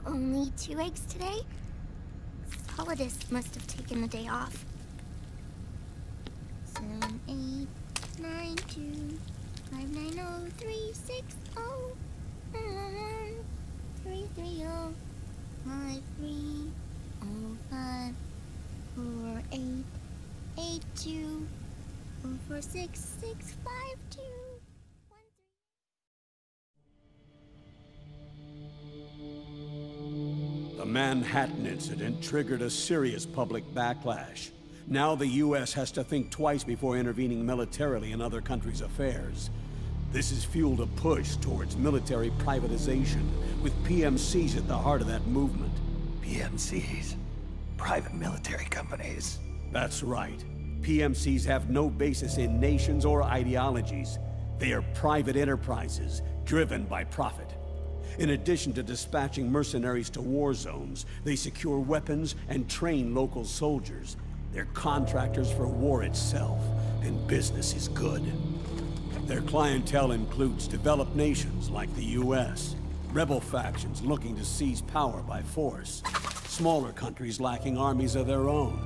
Only 2 eggs today? Solidus must have taken the day off. 7, 8, 9, 2, 5, 9, 0, 3, 6, 0, 3, 3, 0, 5, 3, 0, 5, 4, 8, 8, 2, 0, 4, 6, 6, 5, 2, 1, 3. The Manhattan incident triggered a serious public backlash. Now the U.S. has to think twice before intervening militarily in other countries' affairs. This has fueled a push towards military privatization, with PMCs at the heart of that movement. PMCs? Private military companies? That's right. PMCs have no basis in nations or ideologies. They are private enterprises, driven by profit. In addition to dispatching mercenaries to war zones, they secure weapons and train local soldiers. They're contractors for war itself, and business is good. Their clientele includes developed nations like the U.S., rebel factions looking to seize power by force, smaller countries lacking armies of their own,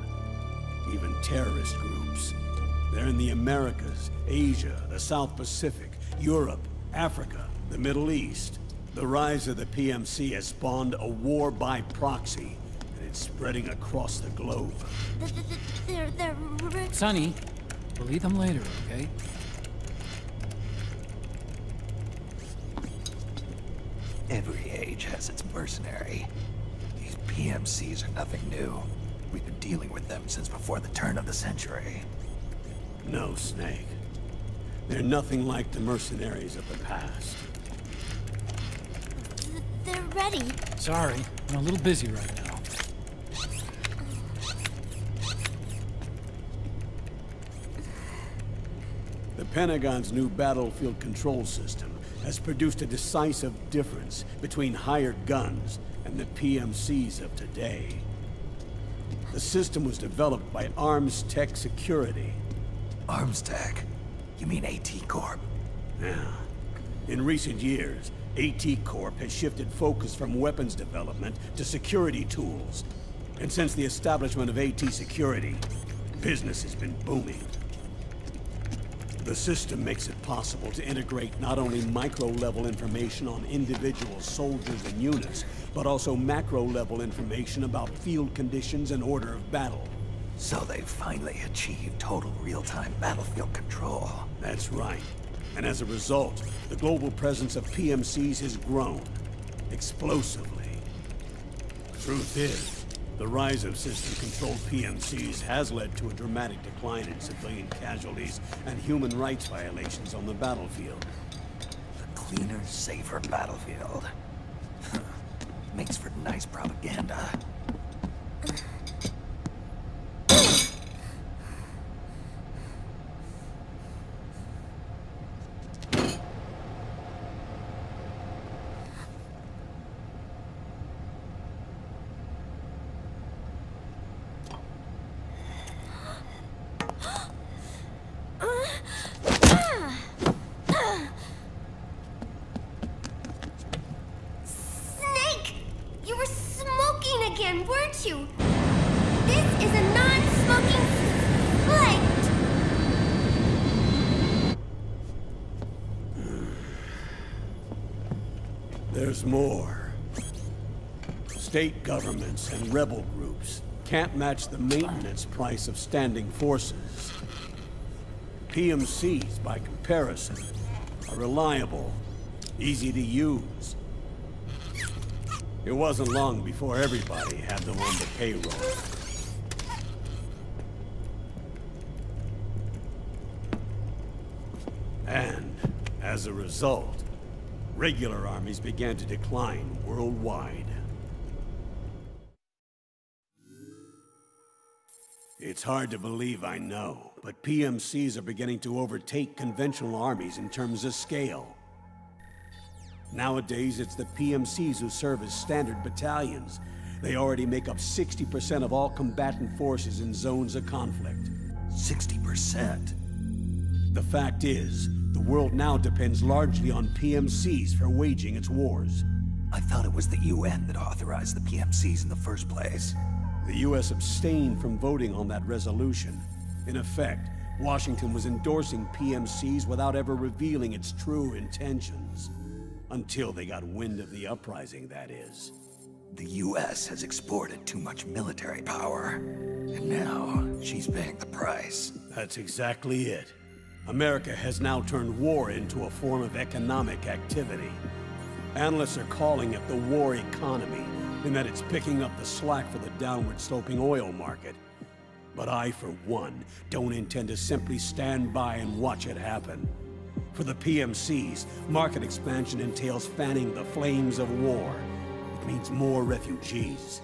even terrorist groups. They're in the Americas, Asia, the South Pacific, Europe, Africa, the Middle East. The rise of the PMC has spawned a war by proxy, and it's spreading across the globe. They're... Sonny, we'll eat them later, okay? Every age has its mercenary. These PMCs are nothing new. We've been dealing with them since before the turn of the century. No, Snake. They're nothing like the mercenaries of the past. They're ready. Sorry, I'm a little busy right now. The Pentagon's new battlefield control system has produced a decisive difference between hired guns and the PMCs of today. The system was developed by Arms Tech Security. Arms Tech? You mean AT Corp? Yeah. In recent years, AT Corp has shifted focus from weapons development to security tools. And since the establishment of AT Security, business has been booming. The system makes it possible to integrate not only micro-level information on individual soldiers and units, but also macro-level information about field conditions and order of battle. So they've finally achieved total real-time battlefield control. That's right. And as a result, the global presence of PMCs has grown explosively. Truth is, the rise of system-controlled PMCs has led to a dramatic decline in civilian casualties and human rights violations on the battlefield. The cleaner, safer battlefield. Makes for nice propaganda. Weren't you? This is a non-smoking flight! There's more. State governments and rebel groups can't match the maintenance price of standing forces. PMCs, by comparison, are reliable, easy to use. It wasn't long before everybody had them on the payroll. And, as a result, regular armies began to decline worldwide. It's hard to believe, I know, but PMCs are beginning to overtake conventional armies in terms of scale. Nowadays, it's the PMCs who serve as standard battalions. They already make up 60% of all combatant forces in zones of conflict. 60%? The fact is, the world now depends largely on PMCs for waging its wars. I thought it was the UN that authorized the PMCs in the first place. The U.S. abstained from voting on that resolution. In effect, Washington was endorsing PMCs without ever revealing its true intentions. Until they got wind of the uprising, that is. The US has exported too much military power, and now she's paying the price. That's exactly it. America has now turned war into a form of economic activity. Analysts are calling it the war economy, in that it's picking up the slack for the downward-sloping oil market. But I, for one, don't intend to simply stand by and watch it happen. For the PMCs, market expansion entails fanning the flames of war. It means more refugees.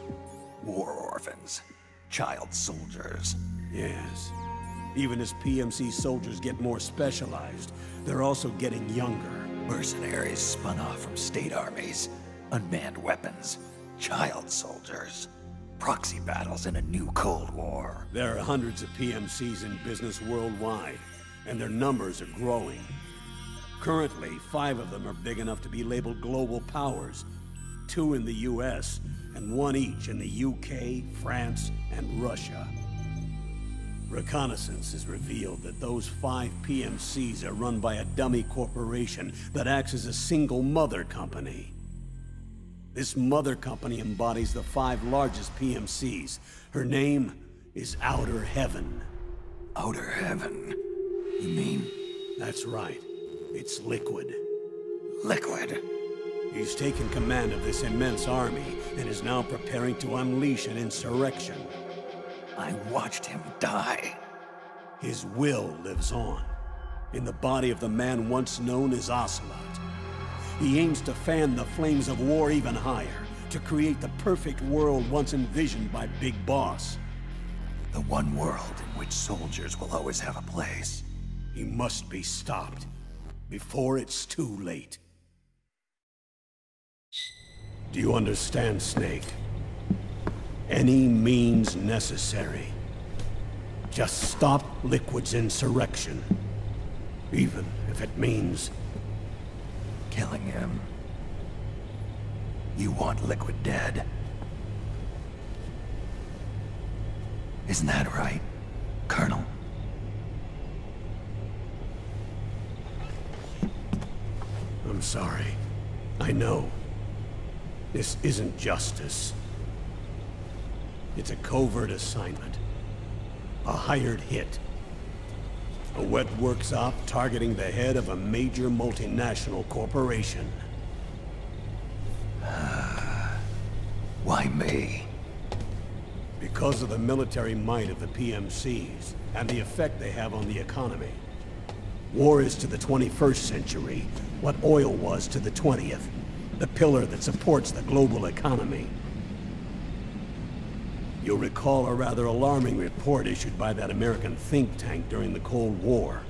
War orphans. Child soldiers. Yes. Even as PMC soldiers get more specialized, they're also getting younger. Mercenaries spun off from state armies. Unmanned weapons. Child soldiers. Proxy battles in a new Cold War. There are hundreds of PMCs in business worldwide, and their numbers are growing. Currently, 5 of them are big enough to be labeled global powers. 2 in the US, and 1 each in the UK, France, and Russia. Reconnaissance has revealed that those 5 PMCs are run by a dummy corporation that acts as a single mother company. This mother company embodies the 5 largest PMCs. Her name is Outer Heaven. Outer Heaven? You mean? That's right. It's Liquid. Liquid? He's taken command of this immense army and is now preparing to unleash an insurrection. I watched him die. His will lives on, in the body of the man once known as Ocelot. He aims to fan the flames of war even higher, to create the perfect world once envisioned by Big Boss. The one world in which soldiers will always have a place. He must be stopped, before it's too late. Do you understand, Snake? Any means necessary. Just stop Liquid's insurrection. Even if it means killing him. You want Liquid dead? Isn't that right, Colonel? I'm sorry. I know. This isn't justice. It's a covert assignment. A hired hit. A wet works op targeting the head of a major multinational corporation. Why me? Because of the military might of the PMCs, and the effect they have on the economy. War is to the 21st century what oil was to the 20th. The pillar that supports the global economy. You'll recall a rather alarming report issued by that American think tank during the Cold War.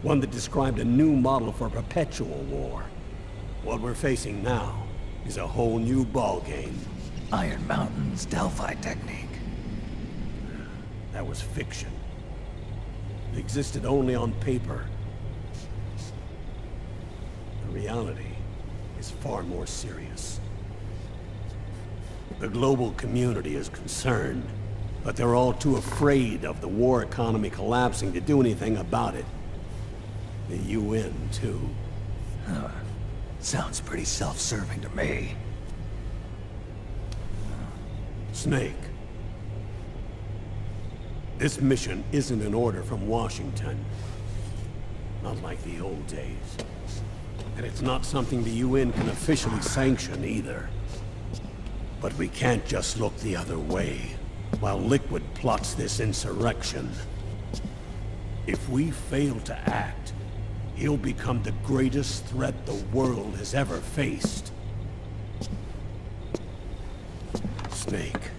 One that described a new model for perpetual war. What we're facing now is a whole new ballgame. Iron Mountain's Delphi technique. That was fiction. It existed only on paper. The reality is far more serious. The global community is concerned, but they're all too afraid of the war economy collapsing to do anything about it. The UN, too. Sounds pretty self-serving to me. Snake. This mission isn't an order from Washington. Not like the old days. And it's not something the UN can officially sanction either. But we can't just look the other way, while Liquid plots this insurrection. If we fail to act, he'll become the greatest threat the world has ever faced. Snake.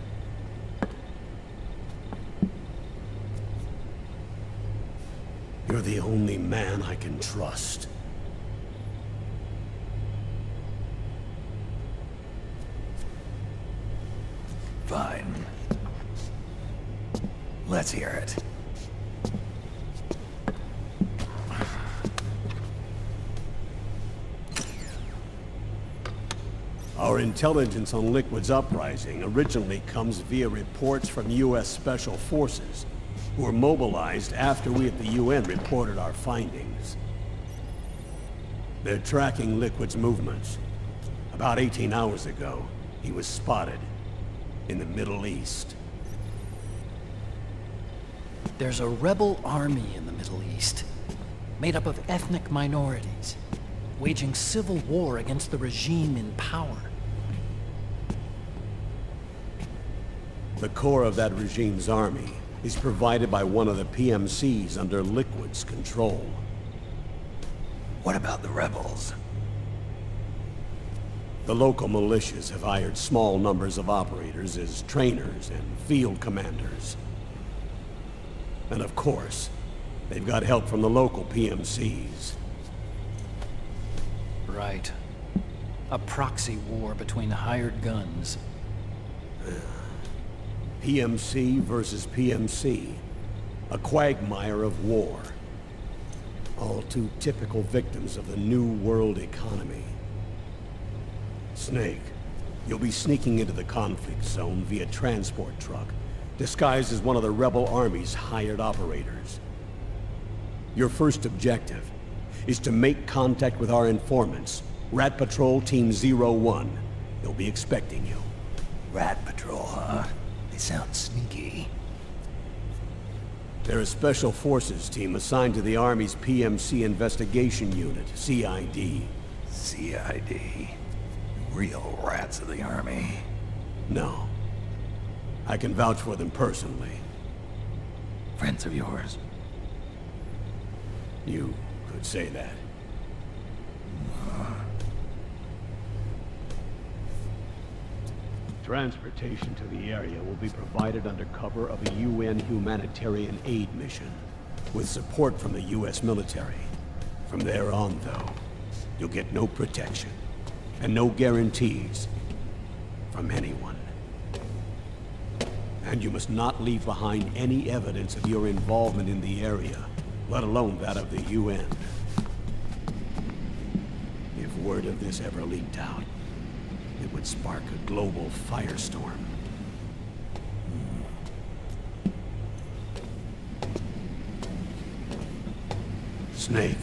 You're the only man I can trust. Fine. Let's hear it. Our intelligence on Liquid's uprising originally comes via reports from U.S. Special Forces, who were mobilized after we at the UN reported our findings. They're tracking Liquid's movements. About 18 hours ago, he was spotted in the Middle East. There's a rebel army in the Middle East, made up of ethnic minorities, waging civil war against the regime in power. The core of that regime's army is provided by one of the PMCs under Liquid's control. What about the rebels? The local militias have hired small numbers of operators as trainers and field commanders. And of course, they've got help from the local PMCs. Right. A proxy war between hired guns. PMC versus PMC. A quagmire of war. All too typical victims of the new world economy. Snake, you'll be sneaking into the conflict zone via transport truck, disguised as one of the rebel army's hired operators. Your first objective is to make contact with our informants, Rat Patrol Team 01. They'll be expecting you. Rat Patrol, huh? They sound sneaky. They're a special forces team assigned to the Army's PMC Investigation Unit, CID. CID. Real rats of the Army. No. I can vouch for them personally. Friends of yours? You could say that. Transportation to the area will be provided under cover of a UN humanitarian aid mission, with support from the US military. From there on, though, you'll get no protection, and no guarantees from anyone. And you must not leave behind any evidence of your involvement in the area, let alone that of the UN. If word of this ever leaked out, it would spark a global firestorm. Snake.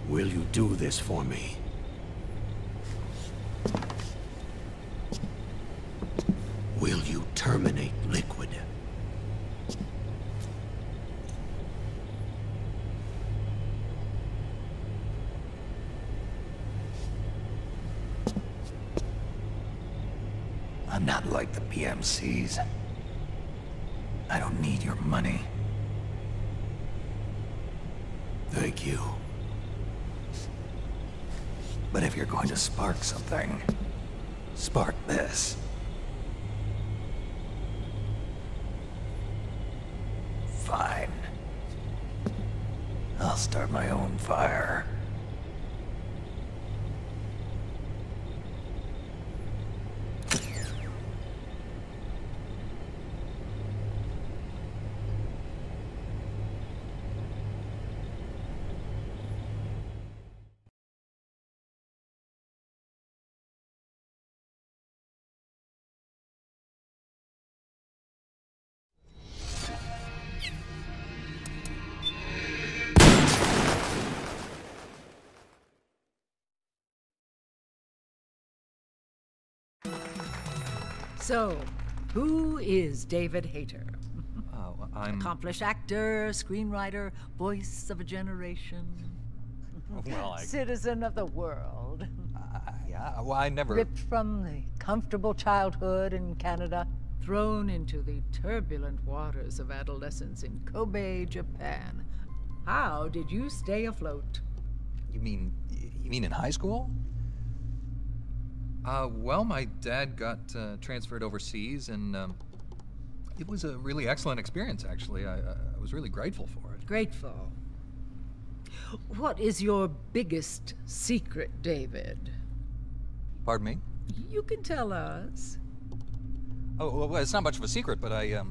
Will you do this for me? Will you terminate Liquid? I'm not like the PMCs. I don't need your money. Thank you. But if you're going to spark something, spark this. Fine. I'll start my own fire. So, who is David Hayter? Oh, I'm... Accomplished actor, screenwriter, voice of a generation. Well, Citizen of the world. yeah, well, I never... Ripped from the comfortable childhood in Canada, thrown into the turbulent waters of adolescence in Kobe, Japan. How did you stay afloat? You mean in high school? Well, my dad got transferred overseas, and it was a really excellent experience, actually. I was really grateful for it. Grateful. What is your biggest secret, David? Pardon me? You can tell us. Oh, well, it's not much of a secret, but I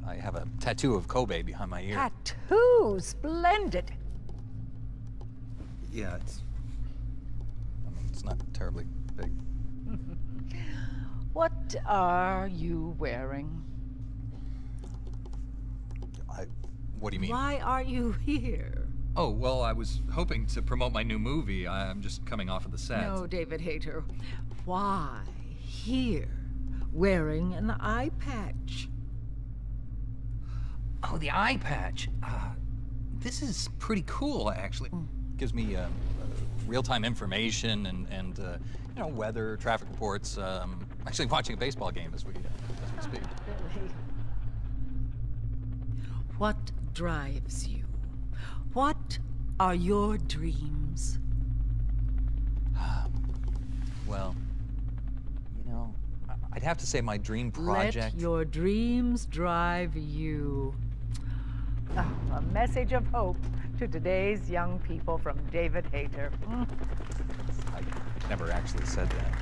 I have a tattoo of Kobe behind my ear. Tattoo! Splendid! Yeah, it's not terribly big. What are you wearing? What do you mean? Why are you here? Oh, well, I was hoping to promote my new movie. I'm just coming off of the set. No, David Hayter. Why here, wearing an eye patch? Oh, the eye patch. This is pretty cool, actually. Gives me real-time information and you know, weather, traffic reports. Actually watching a baseball game as we speak. Really? What drives you? What are your dreams? Well, you know, I'd have to say my dream project... Let your dreams drive you. Oh, a message of hope to today's young people from David Hayter. I never actually said that.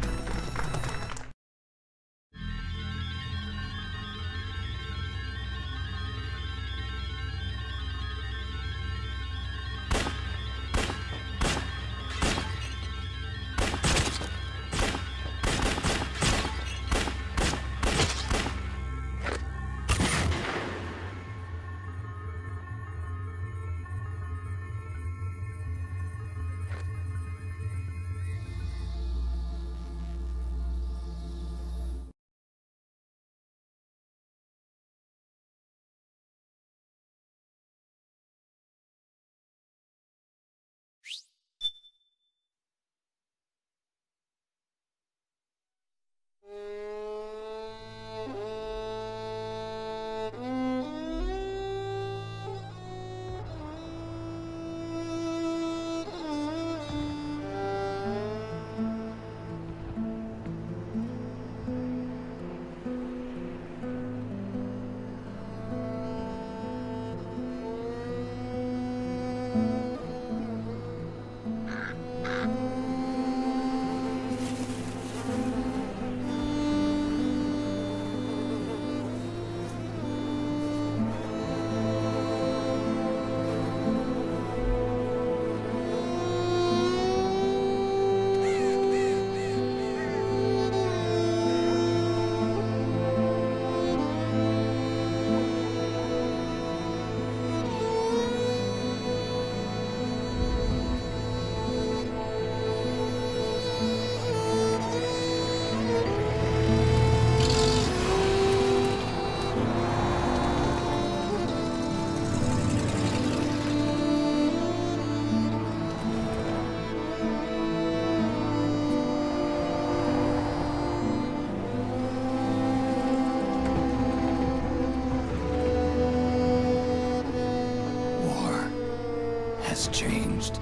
Changed.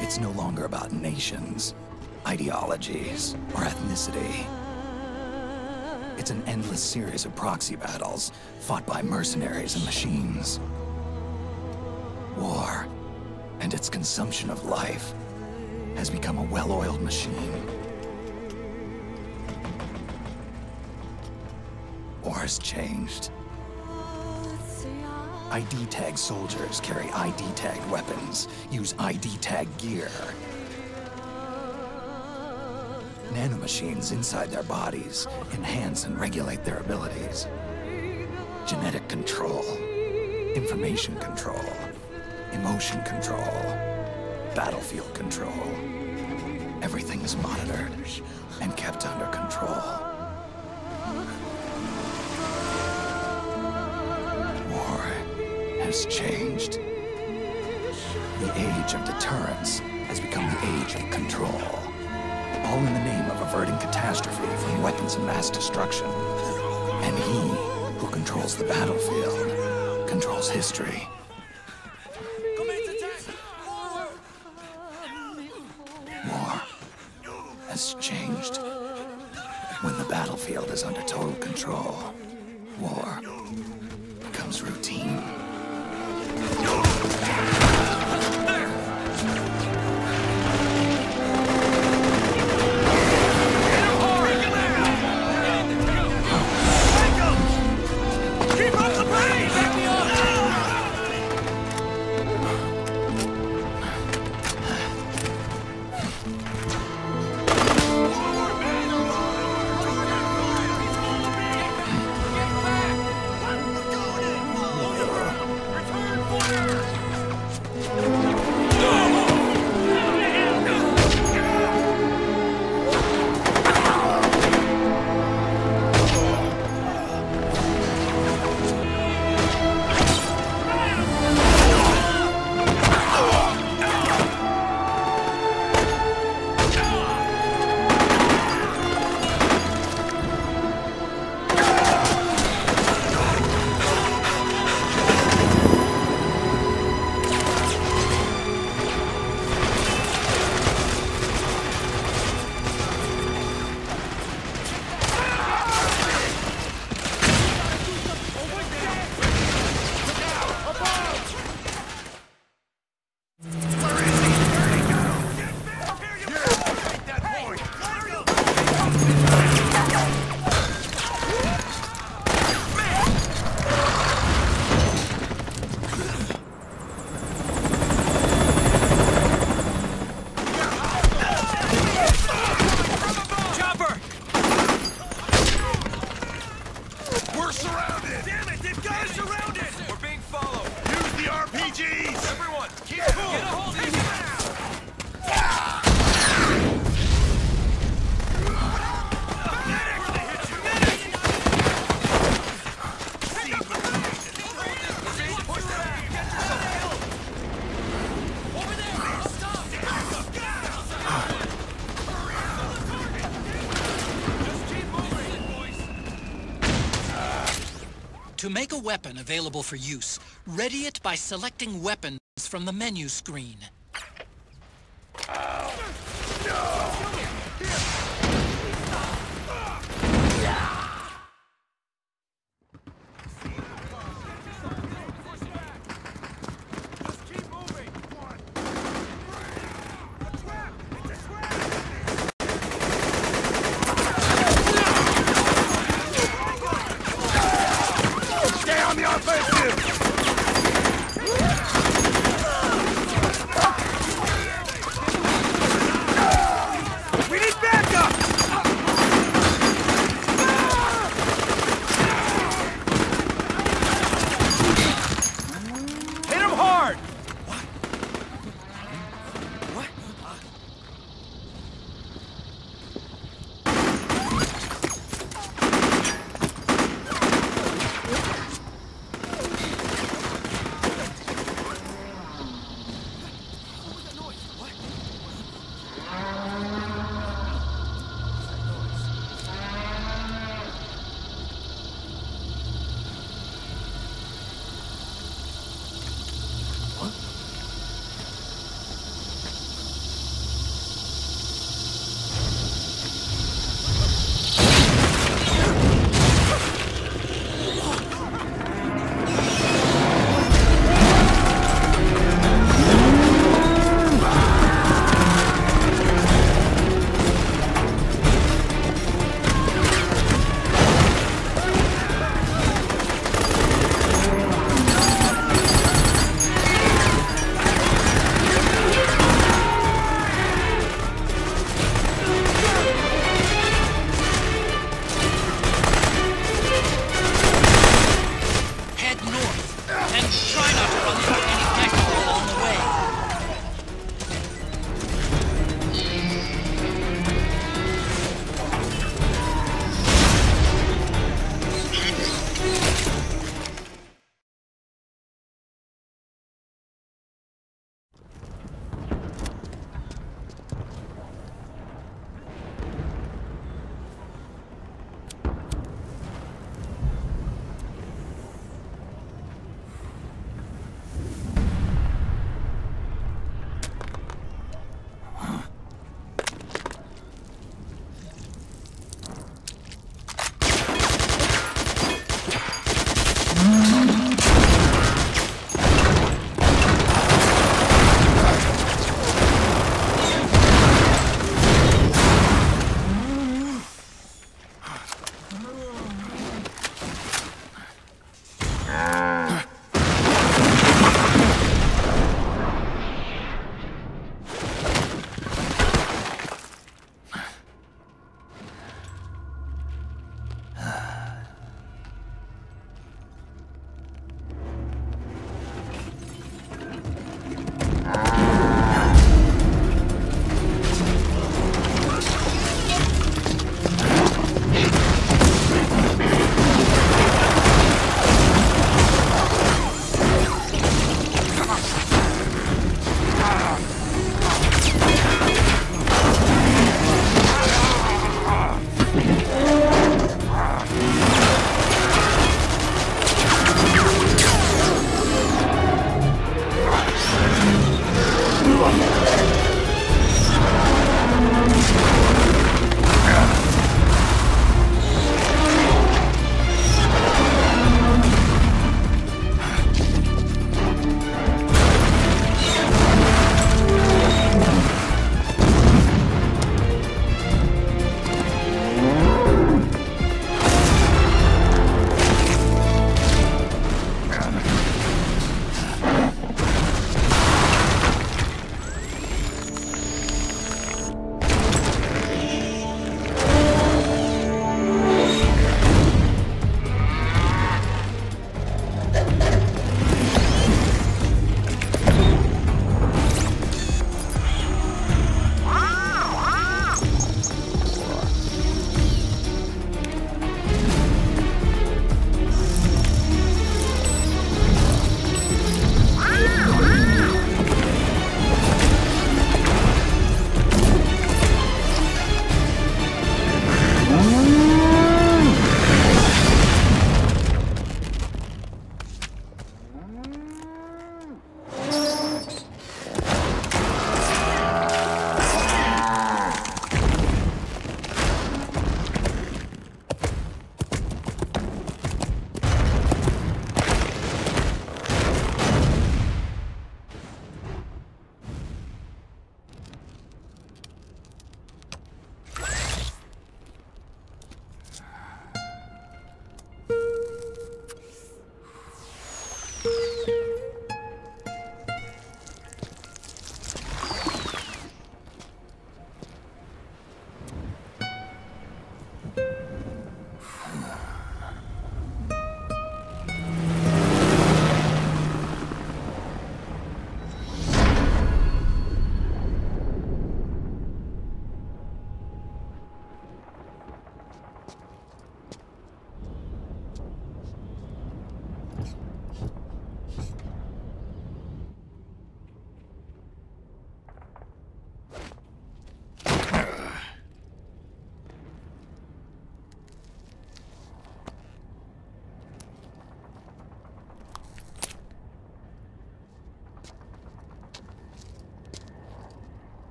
It's no longer about nations, ideologies, or ethnicity. It's an endless series of proxy battles fought by mercenaries and machines. War and its consumption of life has become a well-oiled machine. War's changed. ID-tagged soldiers carry ID-tagged weapons, use ID-tagged gear. Nanomachines inside their bodies enhance and regulate their abilities. Genetic control, information control, emotion control, battlefield control. Everything is monitored and kept under control. Has changed. The age of deterrence has become the age of control. All in the name of averting catastrophe from weapons of mass destruction. And he who controls the battlefield controls history. War has changed. When the battlefield is under total control, war becomes routine. To make a weapon available for use, ready it by selecting weapons from the menu screen. Stay on the offensive!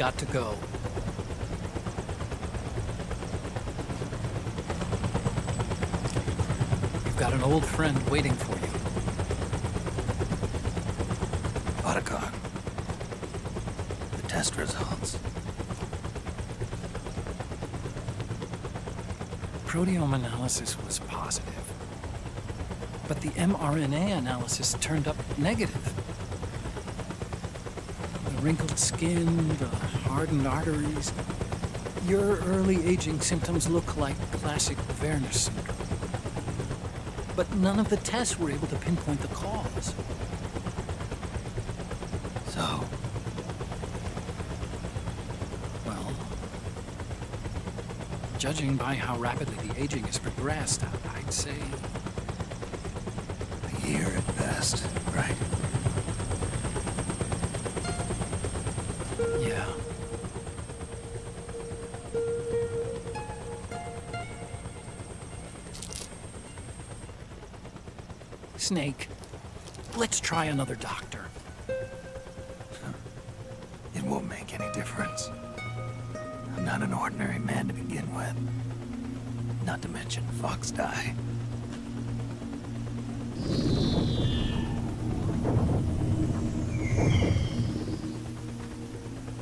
got to go. You've got an old friend waiting for you. Otacon. The test results. Proteome analysis was positive, but the mRNA analysis turned up negative. The wrinkled skin, the hardened arteries. Your early aging symptoms look like classic Werner syndrome. But none of the tests were able to pinpoint the cause. So, Well, judging by how rapidly the aging has progressed, I'd say a year at best, right? yeah. Snake, let's try another doctor. It won't make any difference. I'm not an ordinary man to begin with. Not to mention Fox die.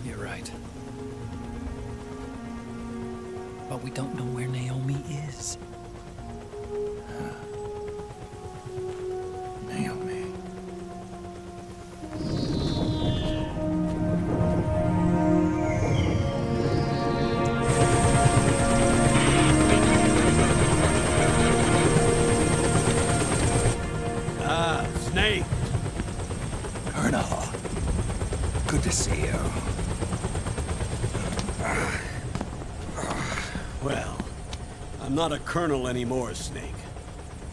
You're right. But we don't know where Naomi is. Naomi. Snake! Colonel. Good to see you. Well, I'm not a colonel anymore, Snake.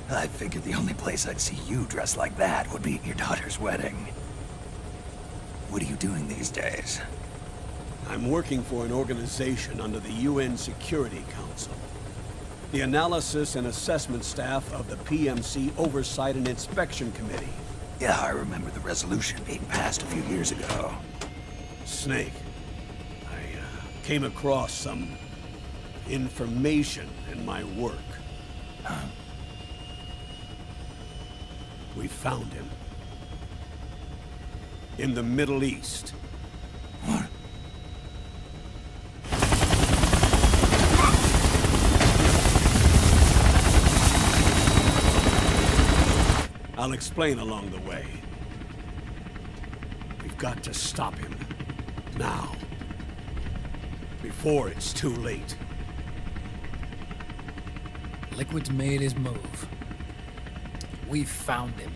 I figured the only place I'd see you dressed like that would be at your daughter's wedding. What are you doing these days? I'm working for an organization under the UN Security Council. The Analysis and Assessment Staff of the PMC Oversight and Inspection Committee. Yeah, I remember the resolution being passed a few years ago. Snake, I came across some information in my work. Huh? We found him. In the Middle East. What? I'll explain along the way. We've got to stop him. Now. Before it's too late. Liquid's made his move. We found him.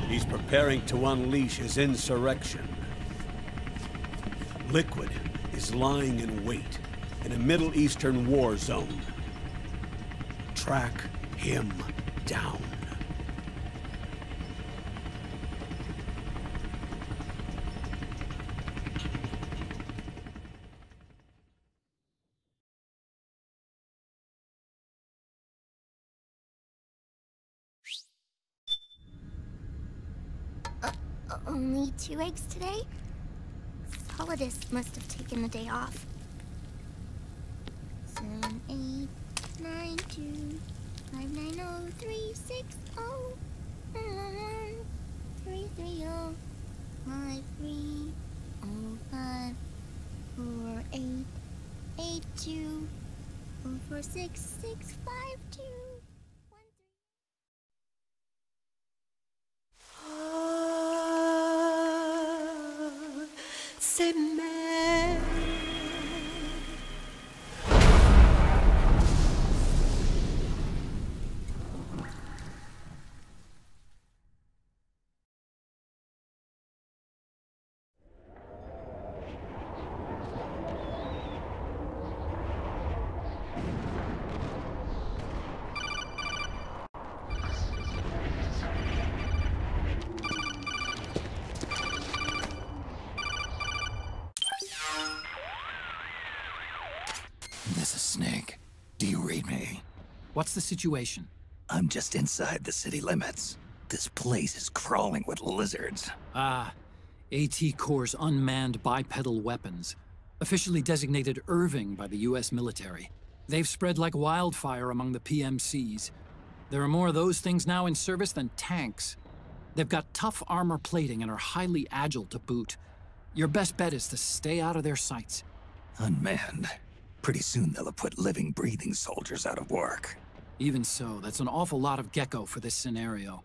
He's preparing to unleash his insurrection. Liquid is lying in wait in a Middle Eastern war zone. Track him down. Only 2 eggs today? Solidus must have taken the day off. 7, 8, 9, 2, 5, 9, 0, 3, 6, 0, 3, 3, 0, 5, 3, 0, 5, 4, 8, 8, 2, 0, 4, 6, 6, 5, 2. C'est mère. This is Snake. Do you read me? What's the situation? I'm just inside the city limits. This place is crawling with lizards. Ah, AT Corps' unmanned bipedal weapons, officially designated Irving by the US military. They've spread like wildfire among the PMCs. There are more of those things now in service than tanks. They've got tough armor plating and are highly agile to boot. Your best bet is to stay out of their sights. Unmanned. Pretty soon they'll have put living, breathing soldiers out of work. Even so, that's an awful lot of gecko for this scenario.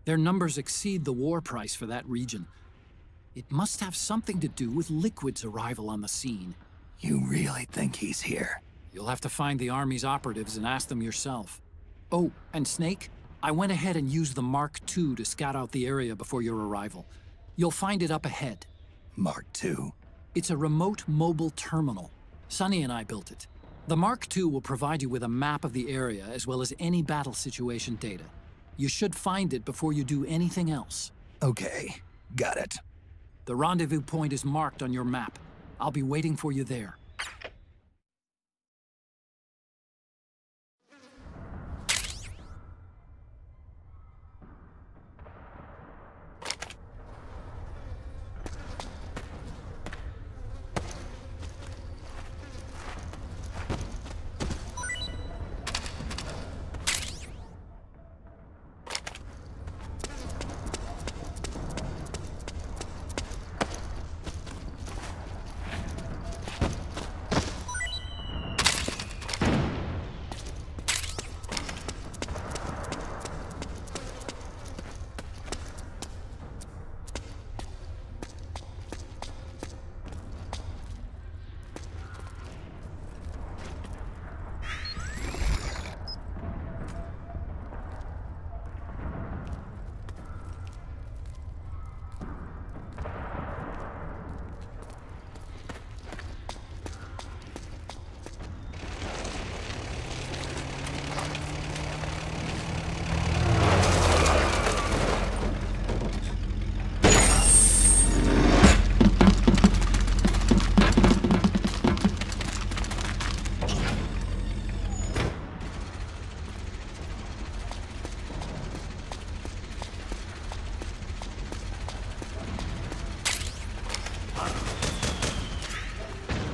Their numbers exceed the war price for that region. It must have something to do with Liquid's arrival on the scene. You really think he's here? You'll have to find the Army's operatives and ask them yourself. Oh, and Snake, I went ahead and used the Mark II to scout out the area before your arrival. You'll find it up ahead. Mark II? It's a remote mobile terminal. Sonny and I built it. The Mark II will provide you with a map of the area as well as any battle situation data. You should find it before you do anything else. Okay, got it. The rendezvous point is marked on your map. I'll be waiting for you there.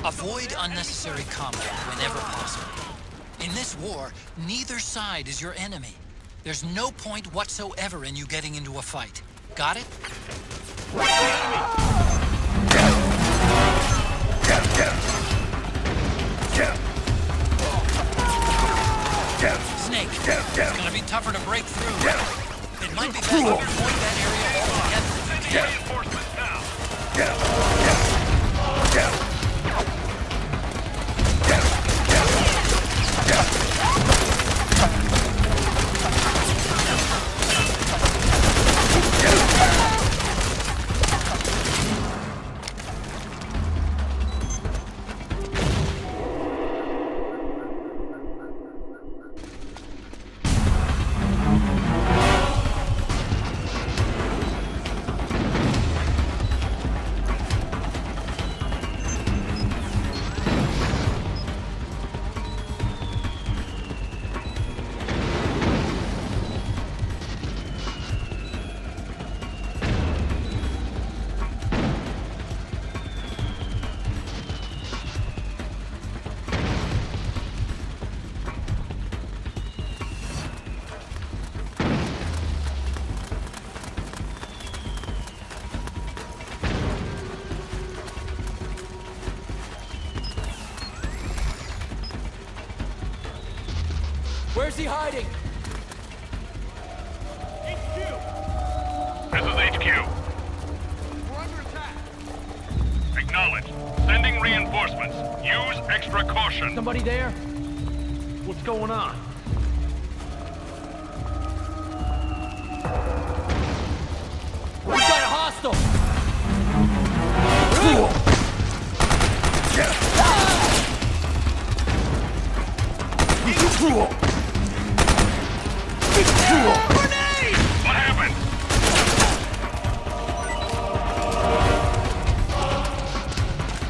Avoid unnecessary combat whenever possible. In this war, neither side is your enemy. There's no point whatsoever in you getting into a fight. Got it? Snake, it's gonna be tougher to break through. It might be best to avoid that area altogether. Reinforcements now. Where's he hiding? HQ! This is HQ. We're under attack. Acknowledged. Sending reinforcements. Use extra caution. Somebody there? What's going on? We've got a hostile! What happened?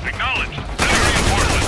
Acknowledged. Sending reinforcements.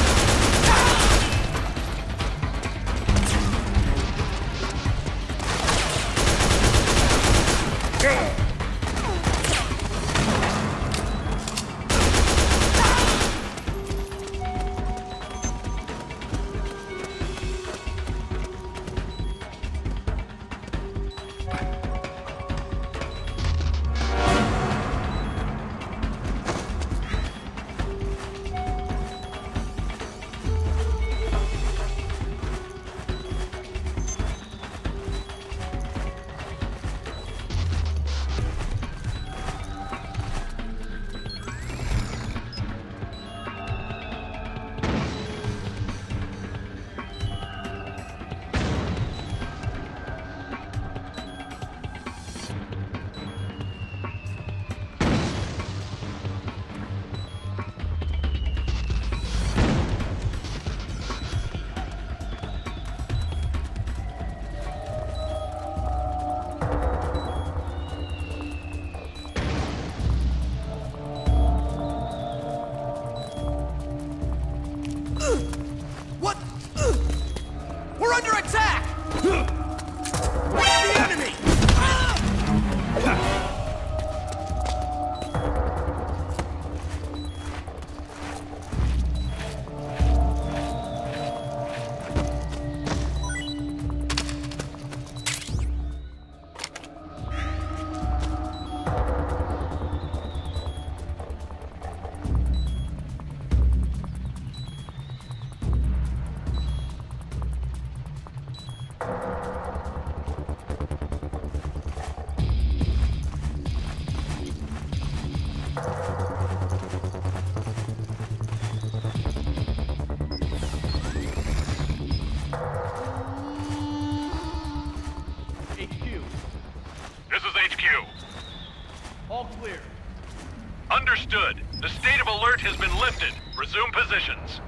State of alert has been lifted. Resume positions.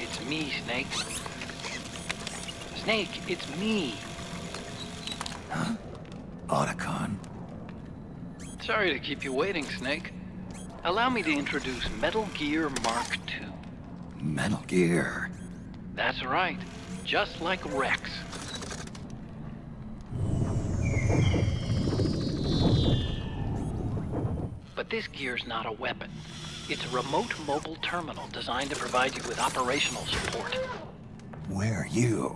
It's me, Snake. Snake, it's me. Huh? Otacon. Sorry to keep you waiting, Snake. Allow me to introduce Metal Gear Mark II. Metal Gear. That's right. Just like Rex. But this gear's not a weapon. It's a remote mobile terminal designed to provide you with operational support. Where are you?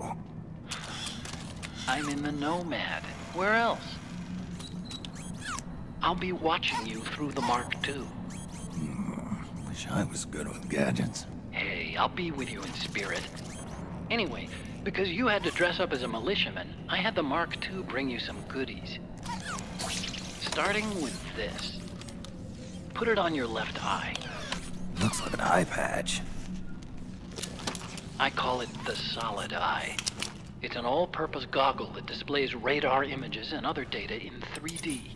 I'm in the Nomad. Where else? I'll be watching you through the Mark II. Wish I was good with gadgets. Hey, I'll be with you in spirit. Anyway, because you had to dress up as a militiaman, I had the Mark II bring you some goodies. Starting with this. Put it on your left eye. Looks like an eye patch. I call it the Solid Eye. It's an all-purpose goggle that displays radar images and other data in 3D.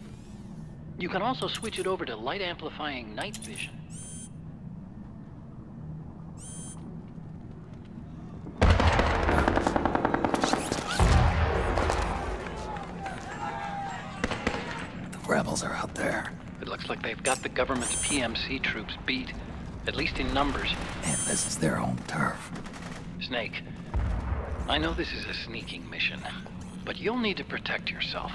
You can also switch it over to light-amplifying night vision. The rebels are out there. It looks like they've got the government's PMC troops beat, at least in numbers. And this is their own turf. Snake, I know this is a sneaking mission, but you'll need to protect yourself.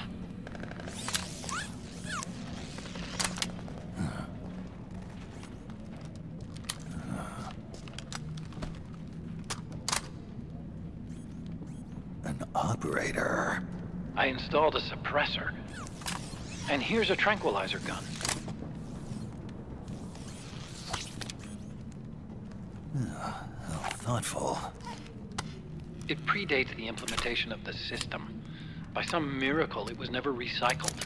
An operator. I installed a suppressor. And here's a tranquilizer gun. How thoughtful. It predates the implementation of the system. By some miracle, it was never recycled.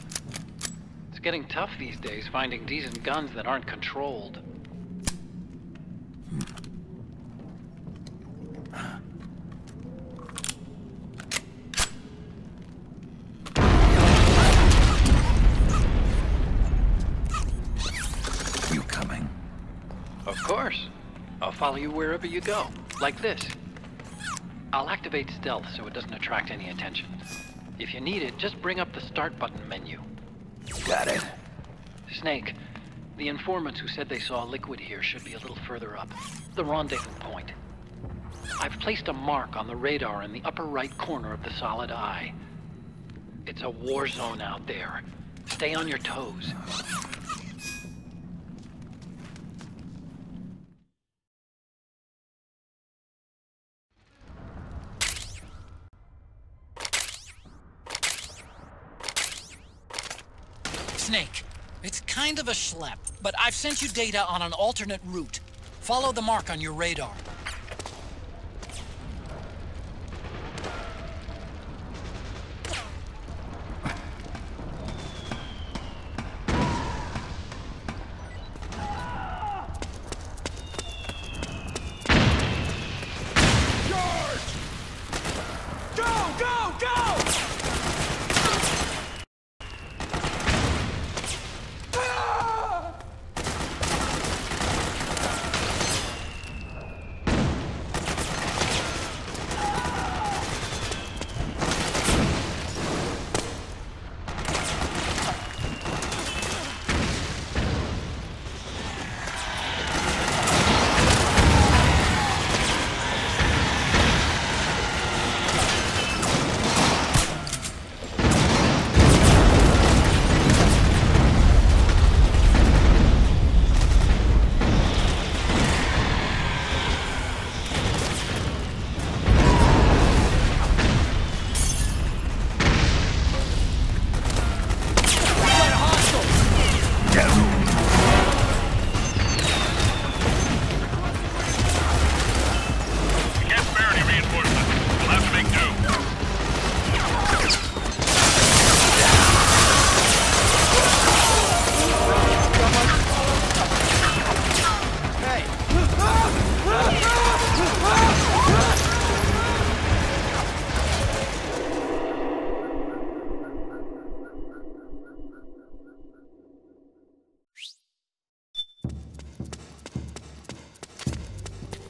It's getting tough these days finding decent guns that aren't controlled. You coming? Of course. I'll follow you wherever you go, like this. I'll activate stealth so it doesn't attract any attention. If you need it, just bring up the start button menu. Got it. Snake, the informants who said they saw liquid here should be a little further up. The rendezvous point. I've placed a mark on the radar in the upper right corner of the Solid Eye. It's a war zone out there. Stay on your toes. Snake, it's kind of a schlep, but I've sent you data on an alternate route. Follow the mark on your radar.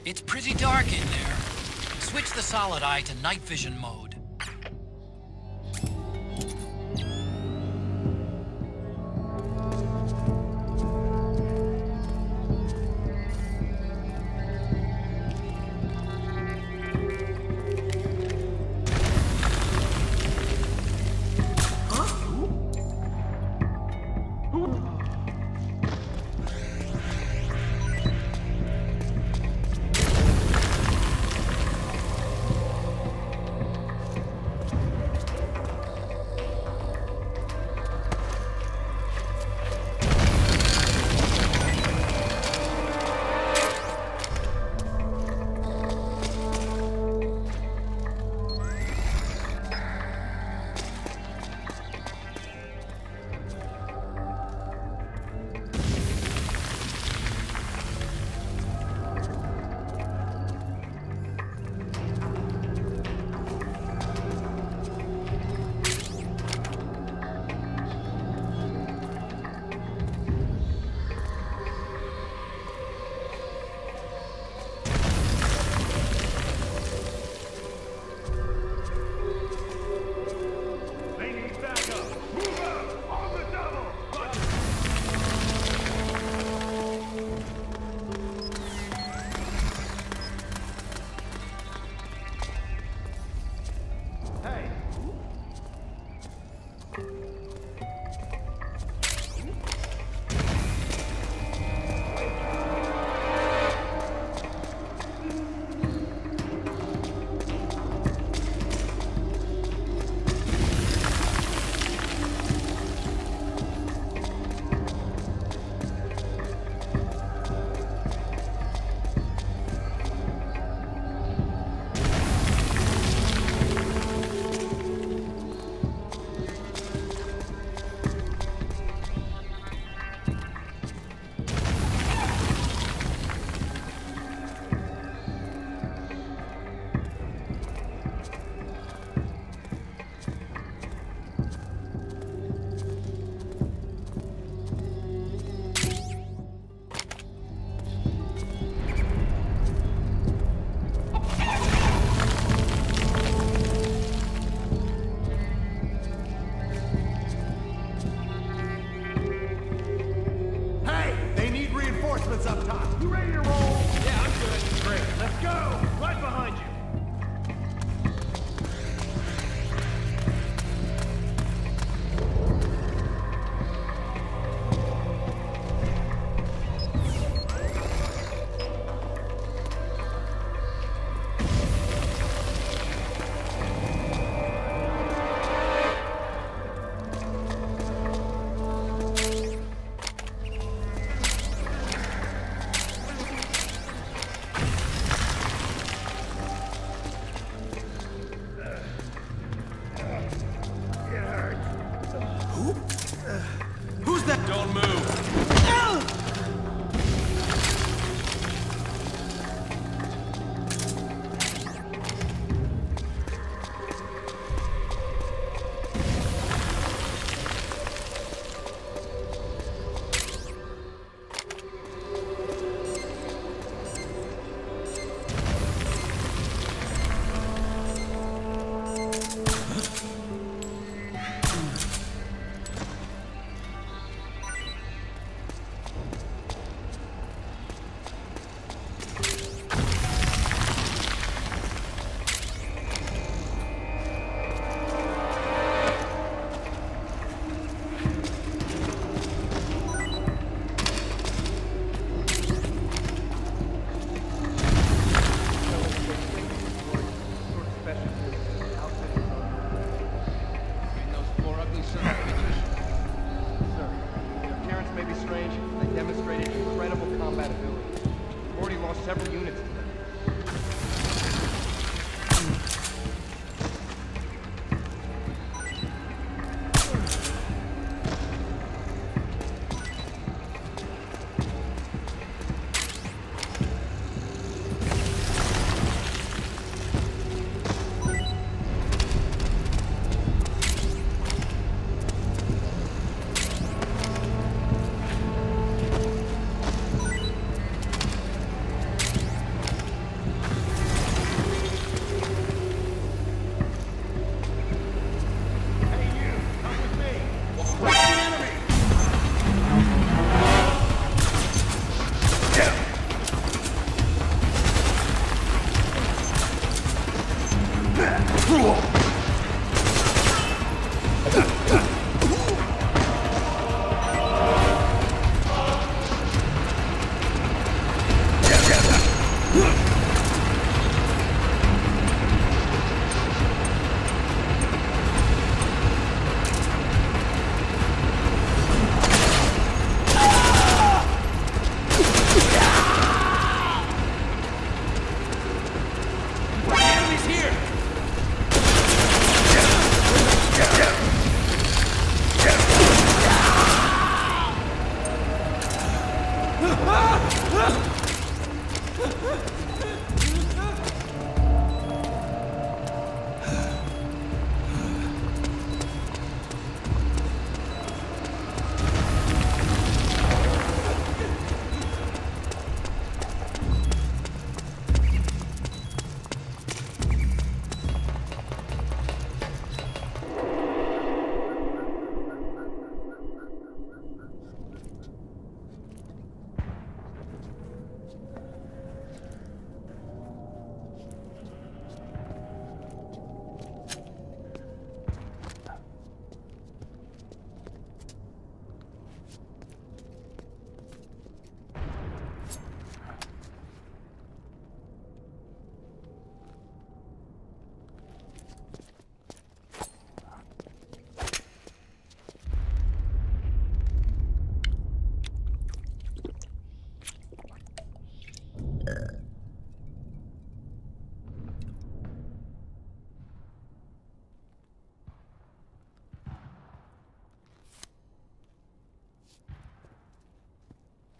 It's pretty dark in there. Switch the solid eye to night vision mode.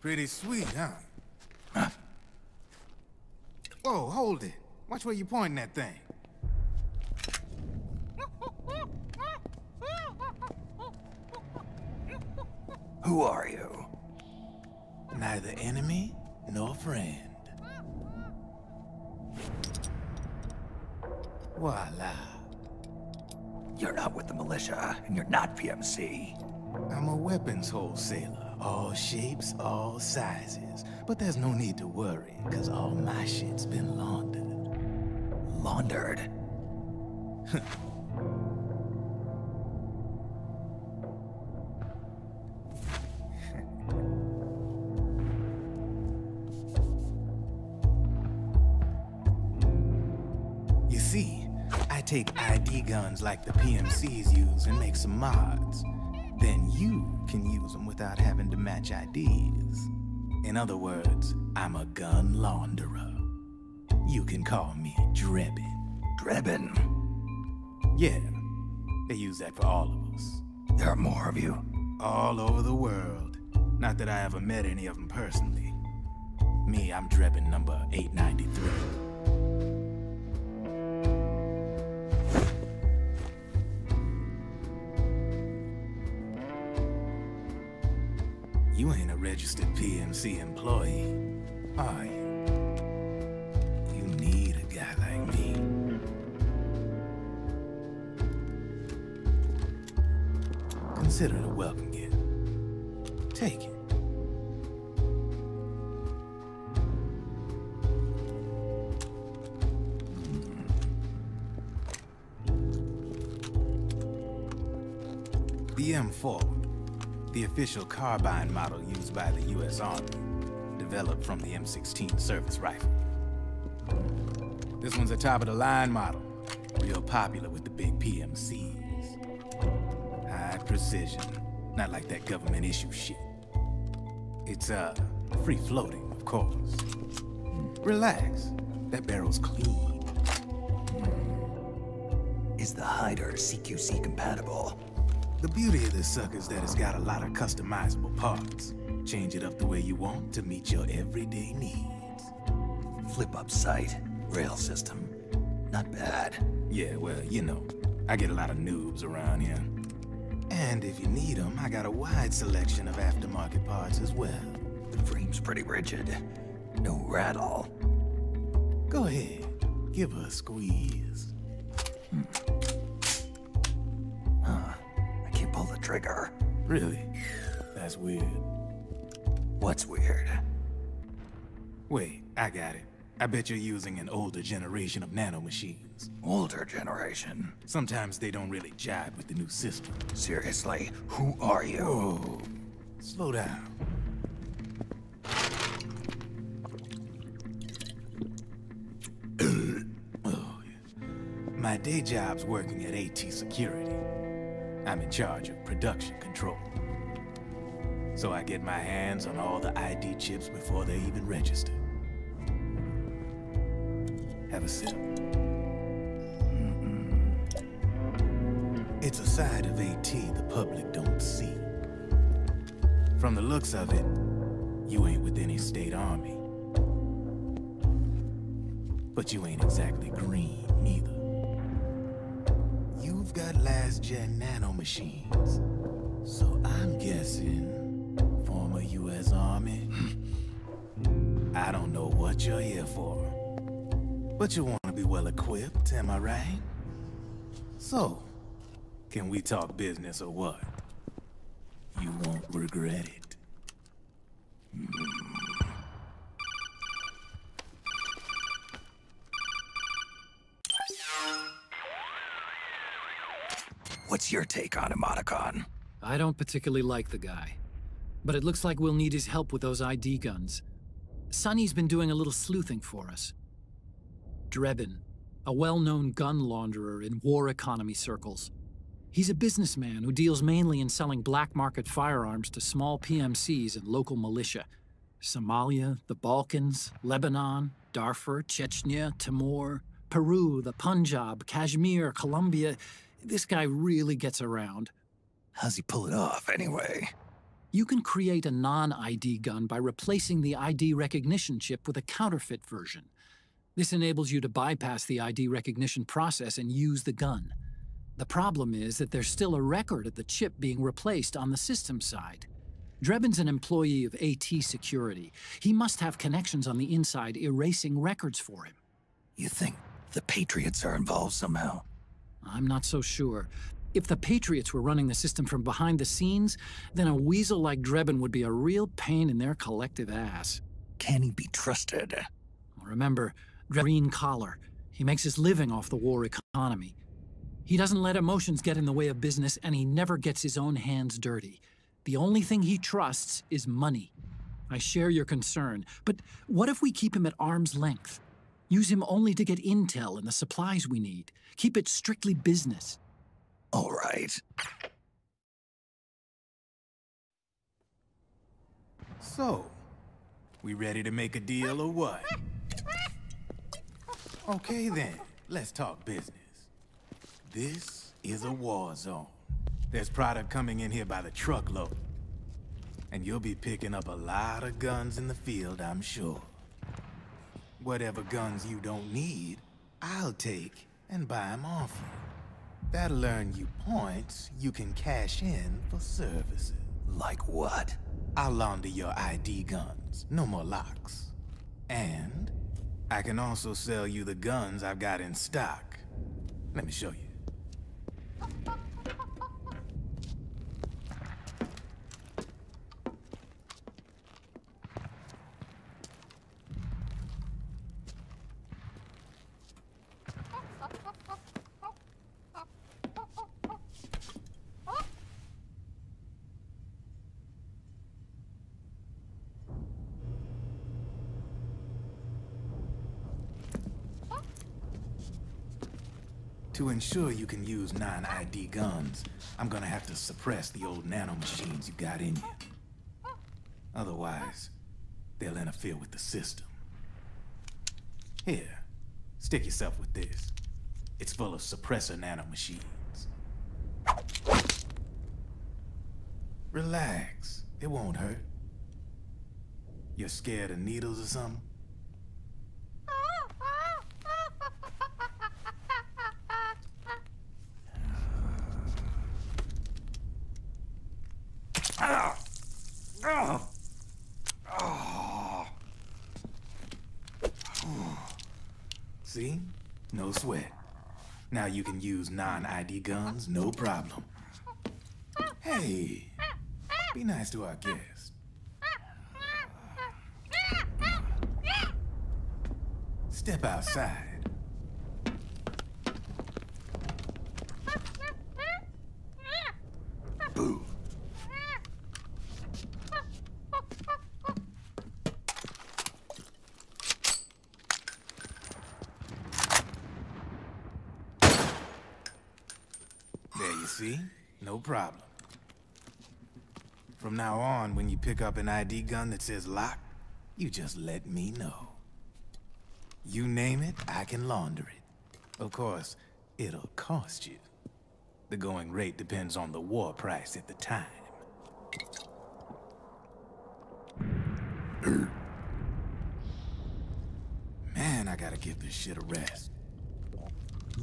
Pretty sweet, huh? Whoa, hold it. Watch where you pointing that thing. Who are you? Neither enemy nor friend. Voila. You're not with the militia, and you're not PMC. I'm a weapons wholesaler. All shapes, all sizes. But there's no need to worry, because all my shit's been laundered. Laundered? You see, I take ID guns like the PMCs use and make some mods. Then you can use them without having to match IDs. In other words, I'm a gun launderer. You can call me Drebin. Drebin? Yeah, they use that for all of us. There are more of you? All over the world. Not that I ever met any of them personally. Me, I'm Drebin number 893. You ain't a registered PMC employee, are you? You need a guy like me. Consider it a welcome gift. Take it. The M4. The official carbine model used by the U.S. Army, developed from the M16 service rifle. This one's a top-of-the-line model, real popular with the big PMCs. High precision, not like that government-issue shit. It's, free-floating, of course. Relax, that barrel's clean. Is the hider CQC compatible? The beauty of this sucker is that it's got a lot of customizable parts. Change it up the way you want to meet your everyday needs. Flip-up sight, rail system. Not bad. Yeah, well, you know, I get a lot of noobs around here. And if you need them, I got a wide selection of aftermarket parts as well. The frame's pretty rigid. No rattle. Go ahead, give her a squeeze. Pull the trigger. Really? That's weird. What's weird? Wait, I got it. I bet you're using an older generation of nanomachines. Older generation? Sometimes they don't really jive with the new system. Seriously, who are you? Whoa. Slow down. Oh, yeah. My day job's working at AT Security. I'm in charge of production control. So I get my hands on all the ID chips before they even register. Have a sip. It's a side of AT the public don't see. From the looks of it, you ain't with any state army. But you ain't exactly green, neither. You've got last-gen nanomachines. So I'm guessing former U.S. Army. I don't know what you're here for. But you want to be well-equipped, am I right? So, can we talk business or what? You won't regret it. What's your take on Emoticon? I don't particularly like the guy. But it looks like we'll need his help with those ID guns. Sonny's been doing a little sleuthing for us. Drebin, a well-known gun launderer in war economy circles. He's a businessman who deals mainly in selling black market firearms to small PMCs and local militia. Somalia, the Balkans, Lebanon, Darfur, Chechnya, Timor, Peru, the Punjab, Kashmir, Colombia. This guy really gets around. How's he pull it off, anyway? You can create a non-ID gun by replacing the ID recognition chip with a counterfeit version. This enables you to bypass the ID recognition process and use the gun. The problem is that there's still a record of the chip being replaced on the system side. Drebin's an employee of AT Security. He must have connections on the inside erasing records for him. You think the Patriots are involved somehow? I'm not so sure. If the Patriots were running the system from behind the scenes, then a weasel like Drebin would be a real pain in their collective ass. Can he be trusted? Remember, green collar. He makes his living off the war economy. He doesn't let emotions get in the way of business, and he never gets his own hands dirty. The only thing he trusts is money. I share your concern, but what if we keep him at arm's length? Use him only to get intel and the supplies we need. Keep it strictly business. All right. So, we ready to make a deal or what? Okay then, let's talk business. This is a war zone. There's product coming in here by the truckload. And you'll be picking up a lot of guns in the field, I'm sure. Whatever guns you don't need, I'll take and buy them off you. That'll earn you points you can cash in for services. Like what? I'll launder your ID guns, no more locks. And I can also sell you the guns I've got in stock. Let me show you. To ensure you can use non-ID guns, I'm gonna have to suppress the old nanomachines you got in you. Otherwise, they'll interfere with the system. Here, stick yourself with this. It's full of suppressor nanomachines. Relax, it won't hurt. You're scared of needles or something? See? No sweat. Now you can use non-ID guns, no problem. Hey, be nice to our guest. Step outside. Boo. There you see? No problem. From now on, when you pick up an ID gun that says lock, you just let me know. You name it, I can launder it. Of course, it'll cost you. The going rate depends on the war price at the time. Man, I gotta give this shit a rest.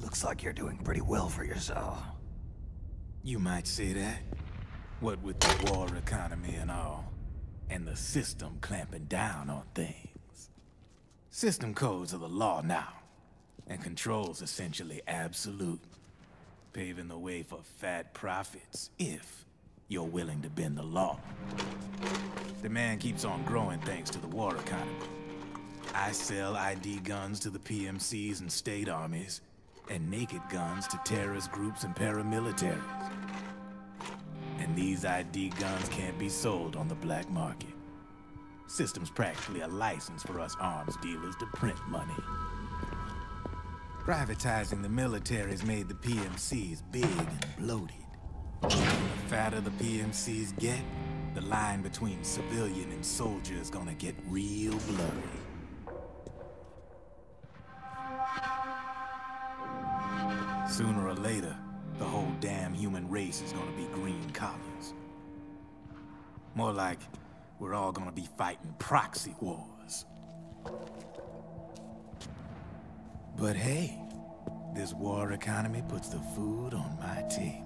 Looks like you're doing pretty well for yourself. You might say that. What with the war economy and all, and the system clamping down on things. System codes are the law now, and control's essentially absolute, paving the way for fat profits if you're willing to bend the law. Demand keeps on growing thanks to the war economy. I sell ID guns to the PMCs and state armies, and naked guns to terrorist groups and paramilitaries. And these ID guns can't be sold on the black market. System's practically a license for us arms dealers to print money. Privatizing the military's made the PMCs big and bloated. The fatter the PMCs get, the line between civilian and soldier is gonna get real blurry. Sooner or later, the whole damn human race is gonna be green collars. More like we're all gonna be fighting proxy wars. But hey, this war economy puts the food on my table.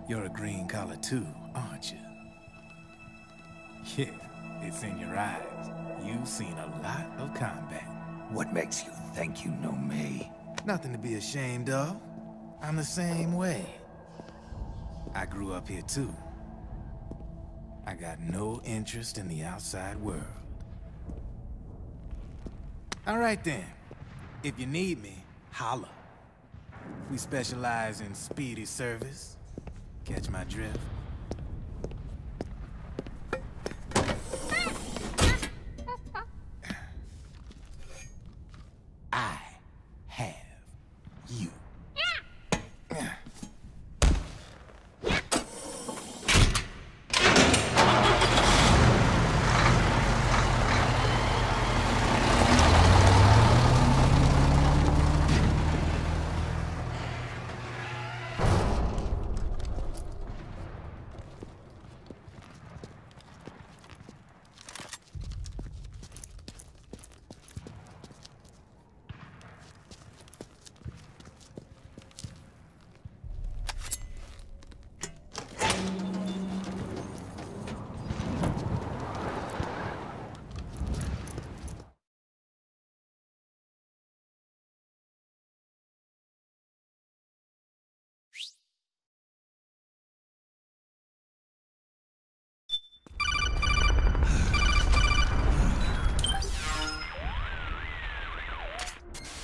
You're a green collar too, aren't you? Yeah, it's in your eyes. You've seen a lot of combat. What makes you think you know me? Nothing to be ashamed of. I'm the same way. I grew up here too. I got no interest in the outside world. All right then. If you need me, holla. We specialize in speedy service. Catch my drift? I have you.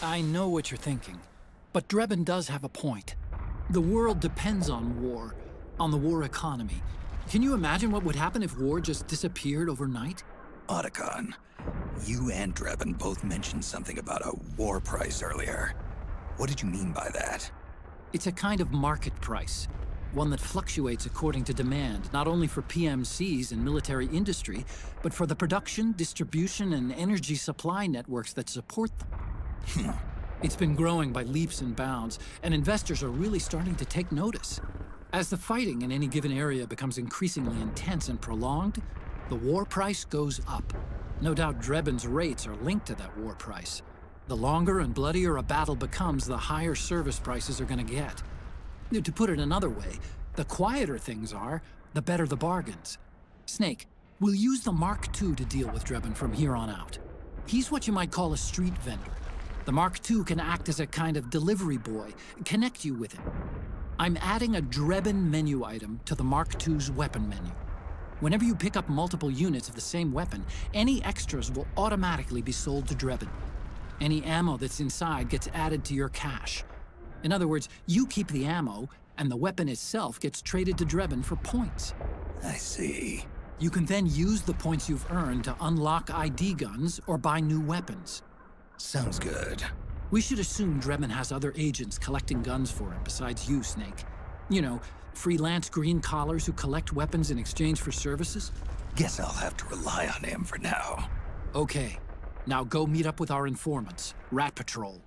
I know what you're thinking, but Drebin does have a point. The world depends on war, on the war economy. Can you imagine what would happen if war just disappeared overnight? Otacon, you and Drebin both mentioned something about a war price earlier. What did you mean by that? It's a kind of market price, one that fluctuates according to demand, not only for PMCs and military industry, but for the production, distribution, and energy supply networks that support them. It's been growing by leaps and bounds, and investors are really starting to take notice. As the fighting in any given area becomes increasingly intense and prolonged, the war price goes up. No doubt Drebin's rates are linked to that war price. The longer and bloodier a battle becomes, the higher service prices are going to get. To put it another way, the quieter things are, the better the bargains. Snake, we'll use the Mark II to deal with Drebin from here on out. He's what you might call a street vendor. The Mark II can act as a kind of delivery boy, connect you with him. I'm adding a Drebin menu item to the Mark II's weapon menu. Whenever you pick up multiple units of the same weapon, any extras will automatically be sold to Drebin. Any ammo that's inside gets added to your cache. In other words, you keep the ammo, and the weapon itself gets traded to Drebin for points. I see. You can then use the points you've earned to unlock ID guns or buy new weapons. Sounds good. We should assume Drebin has other agents collecting guns for him besides you, Snake. You know, freelance green collars who collect weapons in exchange for services? Guess I'll have to rely on him for now. Okay. Now go meet up with our informants, Rat Patrol.